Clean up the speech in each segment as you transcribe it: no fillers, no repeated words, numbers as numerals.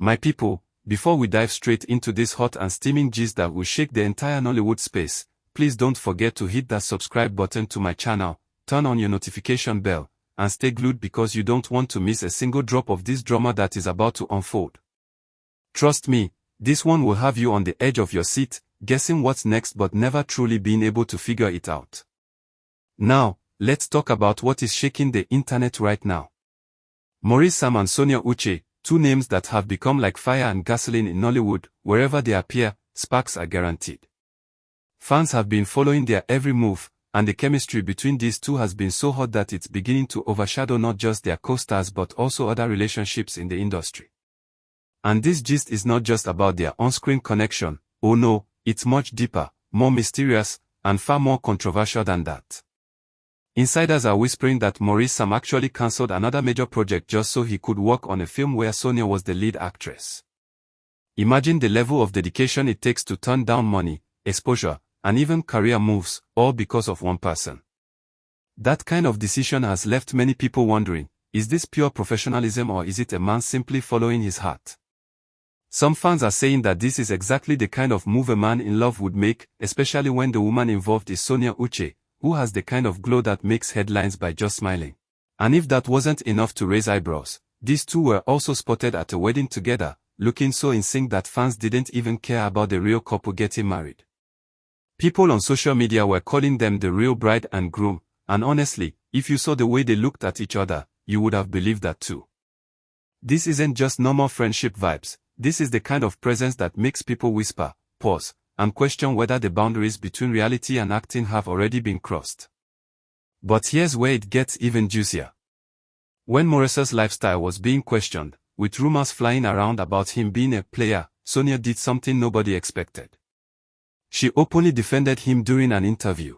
My people, before we dive straight into this hot and steaming gist that will shake the entire Nollywood space, please don't forget to hit that subscribe button to my channel, turn on your notification bell, and stay glued because you don't want to miss a single drop of this drama that is about to unfold. Trust me, this one will have you on the edge of your seat, guessing what's next but never truly being able to figure it out. Now, let's talk about what is shaking the internet right now. Maurice and Sonia Uche, two names that have become like fire and gasoline in Nollywood. Wherever they appear, sparks are guaranteed. Fans have been following their every move, and the chemistry between these two has been so hot that it's beginning to overshadow not just their co-stars but also other relationships in the industry. And this gist is not just about their on-screen connection. Oh no, it's much deeper, more mysterious, and far more controversial than that. Insiders are whispering that Maurice Sam actually cancelled another major project just so he could work on a film where Sonia was the lead actress. Imagine the level of dedication it takes to turn down money, exposure, and even career moves, all because of one person. That kind of decision has left many people wondering, is this pure professionalism or is it a man simply following his heart? Some fans are saying that this is exactly the kind of move a man in love would make, especially when the woman involved is Sonia Uche, who has the kind of glow that makes headlines by just smiling. And if that wasn't enough to raise eyebrows, these two were also spotted at a wedding together, looking so in sync that fans didn't even care about the real couple getting married. People on social media were calling them the real bride and groom, and honestly, if you saw the way they looked at each other, you would have believed that too. This isn't just normal friendship vibes, this is the kind of presence that makes people whisper, pause, and question whether the boundaries between reality and acting have already been crossed. But here's where it gets even juicier. When Maurice's lifestyle was being questioned, with rumors flying around about him being a player, Sonia did something nobody expected. She openly defended him during an interview.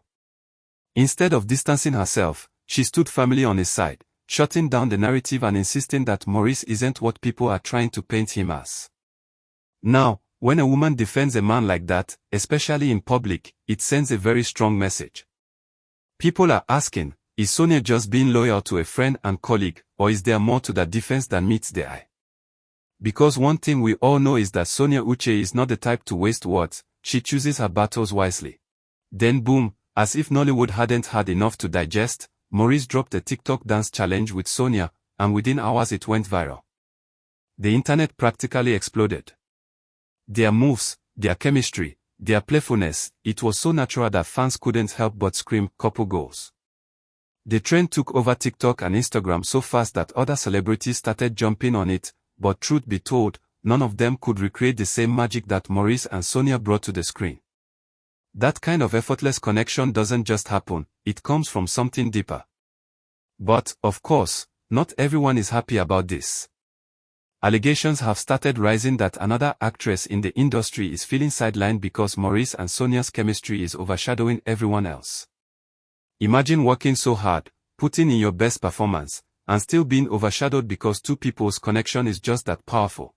Instead of distancing herself, she stood firmly on his side, shutting down the narrative and insisting that Maurice isn't what people are trying to paint him as. Now, when a woman defends a man like that, especially in public, it sends a very strong message. People are asking, is Sonia just being loyal to a friend and colleague, or is there more to that defense than meets the eye? Because one thing we all know is that Sonia Uche is not the type to waste words, she chooses her battles wisely. Then boom, as if Nollywood hadn't had enough to digest, Maurice dropped a TikTok dance challenge with Sonia, and within hours it went viral. The internet practically exploded. Their moves, their chemistry, their playfulness, it was so natural that fans couldn't help but scream couple goals. The trend took over TikTok and Instagram so fast that other celebrities started jumping on it, but truth be told, none of them could recreate the same magic that Maurice and Sonia brought to the screen. That kind of effortless connection doesn't just happen, it comes from something deeper. But, of course, not everyone is happy about this. Allegations have started rising that another actress in the industry is feeling sidelined because Maurice and Sonia's chemistry is overshadowing everyone else. Imagine working so hard, putting in your best performance, and still being overshadowed because two people's connection is just that powerful.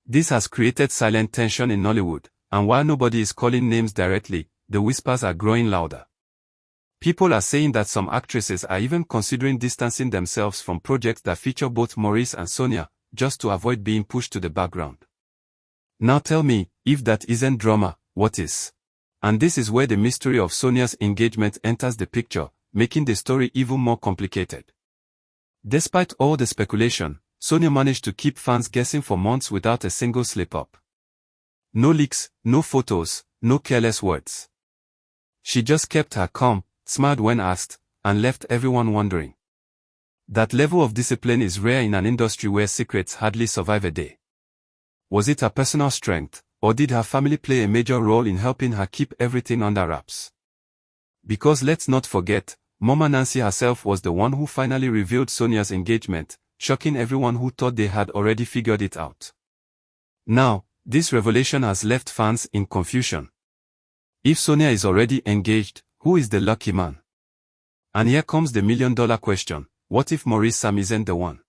This has created silent tension in Nollywood, and while nobody is calling names directly, the whispers are growing louder. People are saying that some actresses are even considering distancing themselves from projects that feature both Maurice and Sonia, just to avoid being pushed to the background. Now tell me, if that isn't drama, what is? And this is where the mystery of Sonia's engagement enters the picture, making the story even more complicated. Despite all the speculation, Sonia managed to keep fans guessing for months without a single slip-up. No leaks, no photos, no careless words. She just kept her calm, smiled when asked, and left everyone wondering. That level of discipline is rare in an industry where secrets hardly survive a day. Was it her personal strength, or did her family play a major role in helping her keep everything under wraps? Because let's not forget, Mama Nancy herself was the one who finally revealed Sonia's engagement, shocking everyone who thought they had already figured it out. Now, this revelation has left fans in confusion. If Sonia is already engaged, who is the lucky man? And here comes the million-dollar question. What if Maurice Sam isn't the one?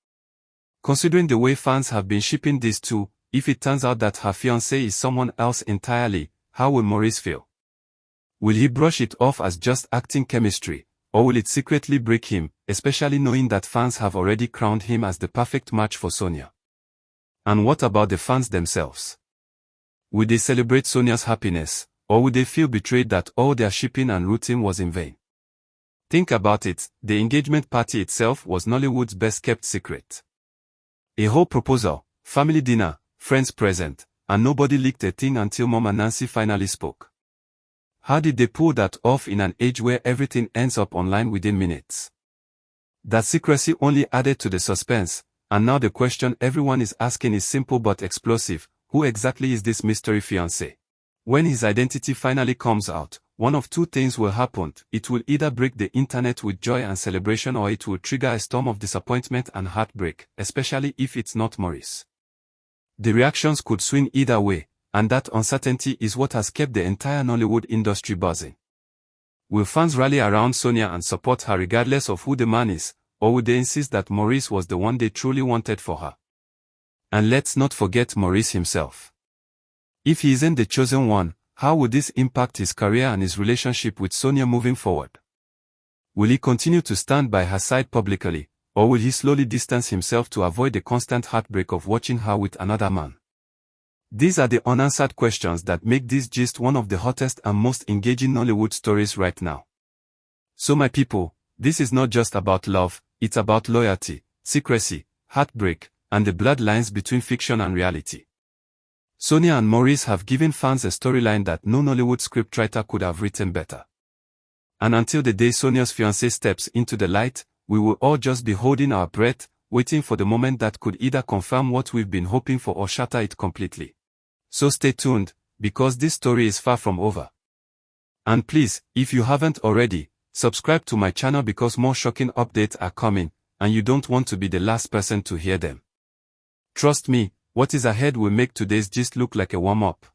Considering the way fans have been shipping these two, if it turns out that her fiancé is someone else entirely, how will Maurice feel? Will he brush it off as just acting chemistry, or will it secretly break him, especially knowing that fans have already crowned him as the perfect match for Sonia? And what about the fans themselves? Would they celebrate Sonia's happiness, or would they feel betrayed that all their shipping and rooting was in vain? Think about it, the engagement party itself was Nollywood's best-kept secret. A whole proposal, family dinner, friends present, and nobody leaked a thing until Mom and Nancy finally spoke. How did they pull that off in an age where everything ends up online within minutes? That secrecy only added to the suspense, and now the question everyone is asking is simple but explosive: who exactly is this mystery fiancé? When his identity finally comes out, one of two things will happen. It will either break the internet with joy and celebration, or it will trigger a storm of disappointment and heartbreak, especially if it's not Maurice. The reactions could swing either way, and that uncertainty is what has kept the entire Nollywood industry buzzing. Will fans rally around Sonia and support her regardless of who the man is, or would they insist that Maurice was the one they truly wanted for her? And let's not forget Maurice himself. If he isn't the chosen one, how would this impact his career and his relationship with Sonia moving forward? Will he continue to stand by her side publicly, or will he slowly distance himself to avoid the constant heartbreak of watching her with another man? These are the unanswered questions that make this gist one of the hottest and most engaging Nollywood stories right now. So my people, this is not just about love, it's about loyalty, secrecy, heartbreak, and the bloodlines between fiction and reality. Sonia and Maurice have given fans a storyline that no Nollywood scriptwriter could have written better. And until the day Sonia's fiancé steps into the light, we will all just be holding our breath, waiting for the moment that could either confirm what we've been hoping for or shatter it completely. So stay tuned, because this story is far from over. And please, if you haven't already, subscribe to my channel because more shocking updates are coming, and you don't want to be the last person to hear them. Trust me, what is ahead will make today's gist look like a warm-up.